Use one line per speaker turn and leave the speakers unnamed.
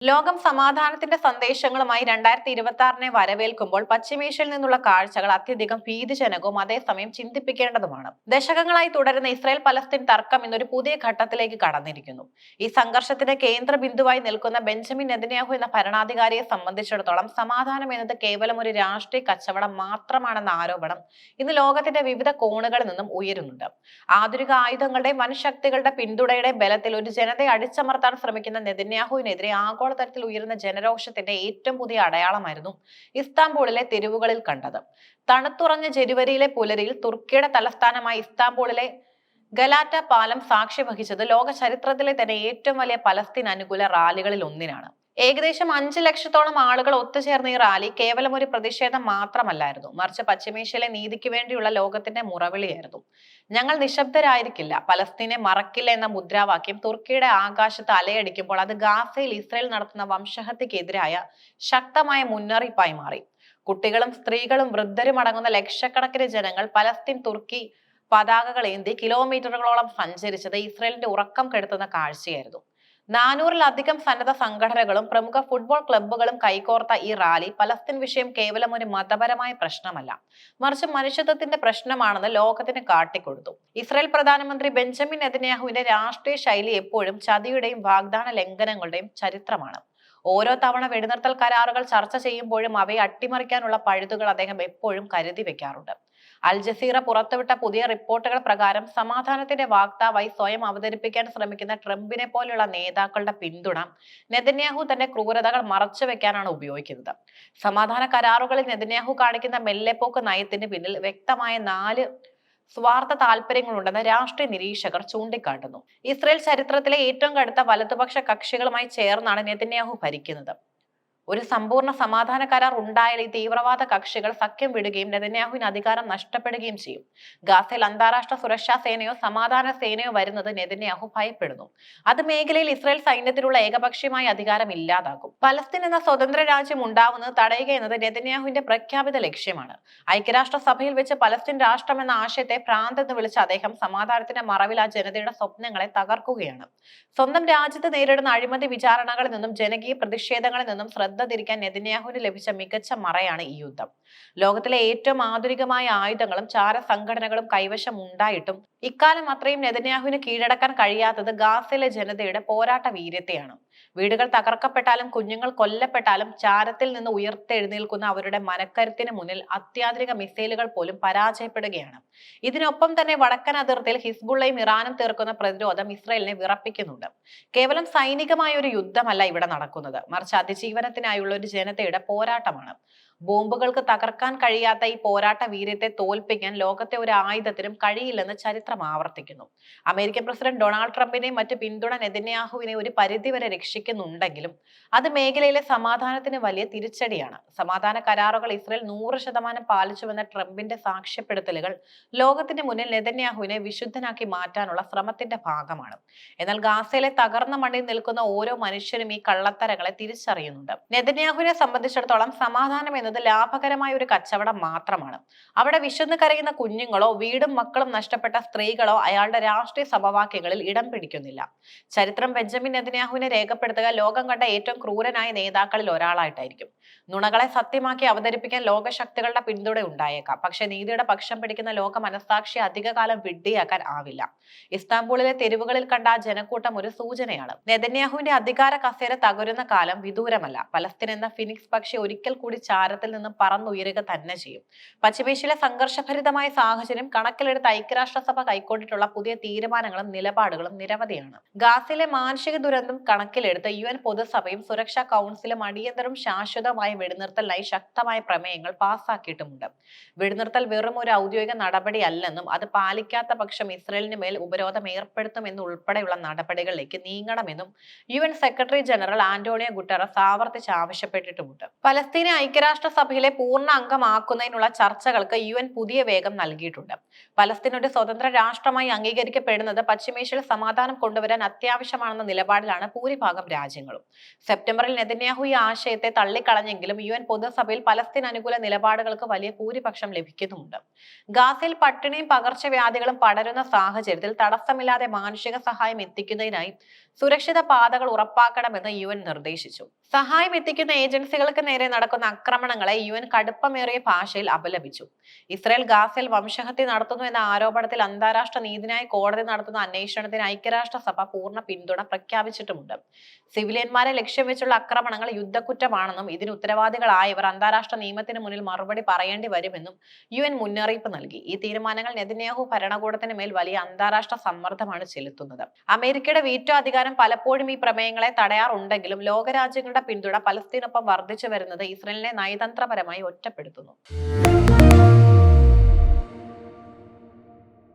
ലോകം സമാധാനത്തിന്റെ സന്ദേശങ്ങളുമായി 2026-നെ വരവേൽക്കുമ്പോൾ പശ്ചിമേഷ്യയിൽ നിന്നുള്ള കാഴ്ചകൾ അത്യധികം ഭീതിജനകവും അതേസമയം ചിന്തിപ്പിക്കേണ്ടതുമാണ്. ദശകങ്ങളായി തുടരുന്ന ഇസ്രായേൽ പലസ്തീൻ തർക്കം ഇന്നൊരു പുതിയ ഘട്ടത്തിലേക്ക് കടന്നിരിക്കുന്നു. ഈ സംഘർഷത്തിന്റെ കേന്ദ്ര ബിന്ദുവായി നിൽക്കുന്ന ബെഞ്ചമിൻ നെതന്യാഹു എന്ന ഭരണാധികാരിയെ സംബന്ധിച്ചിടത്തോളം സമാധാനം എന്നത് കേവലം ഒരു രാഷ്ട്രീയ കച്ചവടം മാത്രമാണെന്ന ആരോപണം ഇന്ന് ലോകത്തിന്റെ വിവിധ കോണുകളിൽ നിന്നും ഉയരുന്നുണ്ട്. ആധുനിക ആയുധങ്ങളുടെയും വൻശക്തികളുടെ പിന്തുണയുടെയും ബലത്തിൽ ഒരു ജനതയെ അടിച്ചമർത്താൻ ശ്രമിക്കുന്ന നെതന്യാഹുവിനെതിരെ തരത്തിൽ ഉയരുന്ന ജനരോഷത്തിന്റെ ഏറ്റവും പുതിയ അടയാളമായിരുന്നു ഇസ്താംബൂളിലെ തെരുവുകളിൽ കണ്ടത്. തണുത്തുറഞ്ഞ ജനുവരിയിലെ പുലരിയിൽ തുർക്കിയുടെ തലസ്ഥാനമായ ഇസ്താംബൂളിലെ ഗലാറ്റ പാലം സാക്ഷി വഹിച്ചത് ലോക ചരിത്രത്തിലെ തന്നെ ഏറ്റവും വലിയ പലസ്തീൻ അനുകൂല റാലികളിൽ ഒന്നിനാണ്. ഏകദേശം 5 ലക്ഷത്തോളം ആളുകൾ ഒത്തുചേർന്ന ഈ റാലി കേവലം ഒരു പ്രതിഷേധം മാത്രമല്ലായിരുന്നു, മറിച്ച് പശ്ചിമേഷ്യയിലെ നീതിക്ക് വേണ്ടിയുള്ള ലോകത്തിന്റെ മുറവിളിയായിരുന്നു. ഞങ്ങൾ നിശബ്ദരായിരിക്കില്ല, പലസ്തീനെ മറക്കില്ല എന്ന മുദ്രാവാക്യം തുർക്കിയുടെ ആകാശത്ത് അലയടിക്കുമ്പോൾ അത് ഗാസയിൽ ഇസ്രായേൽ നടത്തുന്ന വംശഹത്യക്കെതിരായ ശക്തമായ മുന്നറിയിപ്പായി മാറി. കുട്ടികളും സ്ത്രീകളും വൃദ്ധരും അടങ്ങുന്ന ലക്ഷക്കണക്കിന് ജനങ്ങൾ പലസ്തീൻ തുർക്കി പതാകകൾ ഏന്തി കിലോമീറ്ററുകളോളം സഞ്ചരിച്ചത് ഇസ്രായേലിന്റെ ഉറക്കം കെടുത്തുന്ന കാഴ്ചയായിരുന്നു. 400-ലധികം സന്നദ്ധ സംഘടനകളും പ്രമുഖ ഫുട്ബോൾ ക്ലബ്ബുകളും കൈകോർത്ത ഈ റാലി പലസ്തീൻ വിഷയം കേവലം ഒരു മതപരമായ പ്രശ്നമല്ല, മറിച്ച് മനുഷ്യത്വത്തിന്റെ പ്രശ്നമാണെന്ന് ലോകത്തിന് കാട്ടിക്കൊടുത്തു. ഇസ്രായേൽ പ്രധാനമന്ത്രി ബെഞ്ചമിൻ നെതന്യാഹുവിന്റെ രാഷ്ട്രീയ ശൈലി എപ്പോഴും ചതിയുടെയും വാഗ്ദാന ലംഘനങ്ങളുടെയും ചരിത്രമാണ്. ഓരോ തവണ വെടിനിർത്തൽ കരാറുകൾ ചർച്ച ചെയ്യുമ്പോഴും അവയെ അട്ടിമറിക്കാനുള്ള പഴുതുകൾ അദ്ദേഹം എപ്പോഴും കരുതി വെക്കാറുണ്ട്. അൽ ജസീറ പുറത്തുവിട്ട പുതിയ റിപ്പോർട്ടുകൾ പ്രകാരം സമാധാനത്തിന്റെ വാക്താവായി സ്വയം അവതരിപ്പിക്കാൻ ശ്രമിക്കുന്ന ട്രംപിനെ പോലെയുള്ള നേതാക്കളുടെ പിന്തുണ നെതന്യാഹു തന്റെ ക്രൂരതകൾ മറച്ചു വെക്കാനാണ് ഉപയോഗിക്കുന്നത്. സമാധാന കരാറുകളിൽ നെതന്യാഹു കാണിക്കുന്ന മെല്ലെപ്പോക്ക് നയത്തിന് പിന്നിൽ വ്യക്തമായ 4 സ്വാർത്ഥ താല്പര്യങ്ങളുണ്ടെന്ന് രാഷ്ട്രീയ നിരീക്ഷകർ ചൂണ്ടിക്കാട്ടുന്നു. ഇസ്രായേൽ ചരിത്രത്തിലെ ഏറ്റവും കടുത്ത വലതുപക്ഷ കക്ഷികളുമായി ചേർന്നാണ് നെതന്യാഹു ഭരിക്കുന്നത്. ഒരു സമ്പൂർണ്ണ സമാധാന കരാർ ഉണ്ടായാൽ ഈ തീവ്രവാദ കക്ഷികൾ സഖ്യം വിടുകയും നെതന്യാഹുവിന് അധികാരം നഷ്ടപ്പെടുകയും ചെയ്യും. ഗാസയിൽ അന്താരാഷ്ട്ര സുരക്ഷാ സേനയോ സമാധാന സേനയോ വരുന്നത് നെതന്യാഹു ഭയപ്പെടുന്നു. അത് മേഖലയിൽ ഇസ്രായേൽ സൈന്യത്തിനുള്ള ഏകപക്ഷീയമായ അധികാരം ഇല്ലാതാക്കും. പലസ്തീൻ എന്ന സ്വതന്ത്ര രാജ്യം ഉണ്ടാവുന്നത് തടയുക എന്നത് നെതന്യാഹുവിന്റെ പ്രഖ്യാപിത ലക്ഷ്യമാണ്. ഐക്യരാഷ്ട്ര സഭയിൽ വെച്ച് പലസ്തീൻ രാഷ്ട്രം എന്ന ആശയത്തെ ഭ്രാന്തെന്ന് വിളിച്ച അദ്ദേഹം സമാധാനത്തിന്റെ മറവിൽ ആ ജനതയുടെ സ്വപ്നങ്ങളെ തകർക്കുകയാണ്. സ്വന്തം രാജ്യത്ത് നേരിടുന്ന അഴിമതി വിചാരണകളിൽ നിന്നും ജനകീയ പ്രതിഷേധങ്ങളിൽ നിന്നും ശ്രദ്ധ തിരിക്കാൻ നെതന്യാഹുവിന് ലഭിച്ച മികച്ച മറയാണ് ഈ യുദ്ധം. ലോകത്തിലെ ഏറ്റവും ആധുനികമായ ആയുധങ്ങളും ചാര സംഘടനകളും കൈവശം ഉണ്ടായിട്ടും ഇക്കാലം അത്രയും നെതന്യാഹുവിന് കീഴടക്കാൻ കഴിയാത്തത് ഗാസയിലെ ജനതയുടെ പോരാട്ട വീര്യത്തെയാണ്. വീടുകൾ തകർക്കപ്പെട്ടാലും കുഞ്ഞുങ്ങൾ കൊല്ലപ്പെട്ടാലും ചാരത്തിൽ നിന്ന് ഉയർത്തെഴുന്നേൽക്കുന്ന അവരുടെ മനക്കരുത്തിന് മുന്നിൽ അത്യാധുനിക മിസൈലുകൾ പോലും പരാജയപ്പെടുകയാണ്. ഇതിനൊപ്പം തന്നെ വടക്കൻ അതിർത്തിയിൽ ഹിസ്ബുള്ളയും ഇറാനും തീർക്കുന്ന പ്രതിരോധം ഇസ്രായേലിനെ വിറപ്പിക്കുന്നുണ്ട്. കേവലം സൈനികമായ ഒരു യുദ്ധമല്ല ഇവിടെ നടക്കുന്നത്, മറിച്ച് അതിജീവനത്തിനായുള്ള ഒരു ജനതയുടെ പോരാട്ടമാണ്. ബോംബുകൾക്ക് തകർക്കാൻ കഴിയാത്ത ഈ പോരാട്ട വീര്യത്തെ തോൽപ്പിക്കാൻ ലോകത്തെ ഒരു ആയുധത്തിനും കഴിയില്ലെന്ന് ചരിത്രം ആവർത്തിക്കുന്നു. അമേരിക്കൻ പ്രസിഡന്റ് ഡൊണാൾഡ് ട്രംപിനെയും മറ്റ് പിന്തുണ നെതന്യാഹുവിനെ ഒരു പരിധിവരെ രക്ഷിക്കുന്നുണ്ടെങ്കിലും അത് മേഖലയിലെ സമാധാനത്തിന് വലിയ തിരിച്ചടിയാണ്. സമാധാന കരാറുകൾ ഇസ്രായേൽ 100% പാലിച്ചുവെന്ന ട്രംപിന്റെ സാക്ഷ്യപ്പെടുത്തലുകൾ ലോകത്തിന്റെ മുന്നിൽ നെതന്യാഹുവിനെ വിശുദ്ധനാക്കി മാറ്റാനുള്ള ശ്രമത്തിന്റെ ഭാഗമാണ്. എന്നാൽ ഗാസയിലെ തകർന്ന മണ്ണിൽ നിൽക്കുന്ന ഓരോ മനുഷ്യരും ഈ കള്ളത്തരങ്ങളെ തിരിച്ചറിയുന്നുണ്ട്. നെതന്യാഹുവിനെ സംബന്ധിച്ചിടത്തോളം സമാധാനം എന്നത് ലാഭകരമായ ഒരു കച്ചവടം മാത്രമാണ്. അവിടെ വിശന്ന് കരയുന്ന കുഞ്ഞുങ്ങളോ വീടും മക്കളും നഷ്ടപ്പെട്ട സ്ത്രീകളോ അയാളുടെ രാഷ്ട്രീയ സമവാക്യങ്ങളിൽ ഇടം പിടിക്കുന്നില്ല. ചരിത്രം ബെഞ്ചമിൻ നെതന്യാഹുവിനെ രേഖപ്പെടുത്തുക ലോകം കണ്ട ഏറ്റവും ക്രൂരനായ നേതാക്കളിൽ ഒരാളായിട്ടായിരിക്കും. നുണകളെ സത്യമാക്കി അവതരിപ്പിക്കാൻ ലോകശക്തികളുടെ പിന്തുണ ഉണ്ടായേക്കാം, പക്ഷെ നീതിയുടെ പക്ഷം പിടിക്കുന്ന ലോക മനസാക്ഷിയെ അധികകാലം വിഡ്ഢിയാക്കാൻ ആവില്ല. ഇസ്താംബൂളിലെ തെരുവുകളിൽ കണ്ട ആ ജനക്കൂട്ടം ഒരു സൂചനയാണ്. നെതന്യാഹുവിന്റെ അധികാര കസേര തകരുന്ന കാലം വിദൂരമല്ല. പലസ്തീൻ എന്ന ഫിനിക്സ് പക്ഷി ഒരിക്കൽ കൂടി ചാരത്തിൽ നിന്നും പറന്നുയരുക തന്നെ ചെയ്യും. പശ്ചിമേഷ്യയിലെ സംഘർഷഭരിതമായ സാഹചര്യം കണക്കിലെടുത്ത് ഐക്യരാഷ്ട്രസഭ കൈക്കൊണ്ടിട്ടുള്ള പുതിയ തീരുമാനങ്ങളും നിലപാടുകളും നിരവധിയാണ്. ഗാസയിലെ മാനുഷിക ദുരന്തം കണക്കിലെടുത്ത് UN പൊതുസഭയും സുരക്ഷാ കൗൺസിലും അടിയന്തരവും ശാശ്വതമായ വെടിനിർത്തലിനായി ശക്തമായ പ്രമേയങ്ങൾ പാസാക്കിയിട്ടുമുണ്ട്. വെടിനിർത്തൽ വെറും ഒരു ഔദ്യോഗിക നടപടിയല്ലെന്നും അത് പാലിക്കാത്ത പക്ഷം ഇസ്രായേലിന് മേൽ ഉപരോധം ഏർപ്പെടുത്തുമെന്നുൾപ്പെടെയുള്ള നടപടികളിലേക്ക് നീങ്ങണമെന്നും UN secretary general Antonio Guterres ആവർത്തിച്ച് ആവശ്യപ്പെട്ടിട്ടുമുണ്ട്. പലസ്തീനെ ഐക്യരാഷ്ട്രസഭയിലെ പൂർണ്ണ അംഗമാക്കുന്നതിനുള്ള ചർച്ചകൾക്ക് UN പുതിയ വേഗം നൽകിയിട്ടുണ്ട്. പലസ്തീൻ ഒരു സ്വതന്ത്ര രാഷ്ട്രമായി അംഗീകരിക്കപ്പെടുന്നത് പശ്ചിമേഷ്യയിൽ സമാധാനം കൊണ്ടുവരാൻ അത്യാവശ്യമാണെന്ന നിലപാടിലാണ് ഭൂരിഭാഗം രാജ്യങ്ങളും. സെപ്റ്റംബറിൽ നെതന്യാഹു ഈ ആശയത്തെ തള്ളിക്കളഞ്ഞ തള്ളിക്കളഞ്ഞെങ്കിലും UN പൊതുസഭയിൽ പലസ്തീൻ അനുകൂല നിലപാടുകൾക്ക് വലിയ ഭൂരിപക്ഷം ലഭിക്കുന്നുമുണ്ട്. ഗാസയിൽ പട്ടിണിയും പകർച്ചവ്യാധികളും പടരുന്ന സാഹചര്യത്തിൽ തടസ്സമില്ലാതെ മാനുഷിക സഹായം എത്തിക്കുന്നതിനായി സുരക്ഷിത പാതകൾ ഉറപ്പാക്കണമെന്ന് UN നിർദ്ദേശിച്ചു. സഹായം എത്തിക്കുന്ന ഏജൻസികൾക്ക് നേരെ നടക്കുന്ന ആക്രമണങ്ങളെ UN കടുപ്പമേറിയ ഭാഷയിൽ അപലപിച്ചു. ഇസ്രായേൽ ഗാസയിൽ വംശഹത്യ നടത്തുന്നു എന്ന ആരോപണത്തിൽ അന്താരാഷ്ട്ര നീതിന്യായ കോടതി നടത്തുന്ന അന്വേഷണത്തിന് ഐക്യരാഷ്ട്രസഭ പൂർണ്ണ പിന്തുണ പ്രഖ്യാപിച്ചിട്ടുമുണ്ട്. സിവിലിയന്മാരെ ലക്ഷ്യം വെച്ചുള്ള ആക്രമണങ്ങൾ യുദ്ധക്കുറ്റമാണെന്നും ഇതിന് ഉത്തരവാദികളായവർ അന്താരാഷ്ട്ര നിയമത്തിന് മുന്നിൽ മറുപടി പറയേണ്ടി വരുമെന്നും UN മുന്നറിയിപ്പ് നൽകി. ഈ തീരുമാനങ്ങൾ നെതന്യാഹു ഭരണകൂടത്തിന് മേൽ വലിയ അന്താരാഷ്ട്ര സമ്മർദ്ദമാണ് ചെലുത്തുന്നത്. അമേരിക്കയുടെ വീറ്റോ അധികാരം പലപ്പോഴും ഈ പ്രമേയങ്ങളെ തടയാറുണ്ടെങ്കിലും ലോകരാജ്യങ്ങളുടെ പിന്തുണ പലസ്തീനൊപ്പം വർദ്ധിച്ചു വരുന്നത് ഇസ്രായേലിനെ നയതന്ത്രപരമായി ഒറ്റപ്പെടുത്തുന്നു.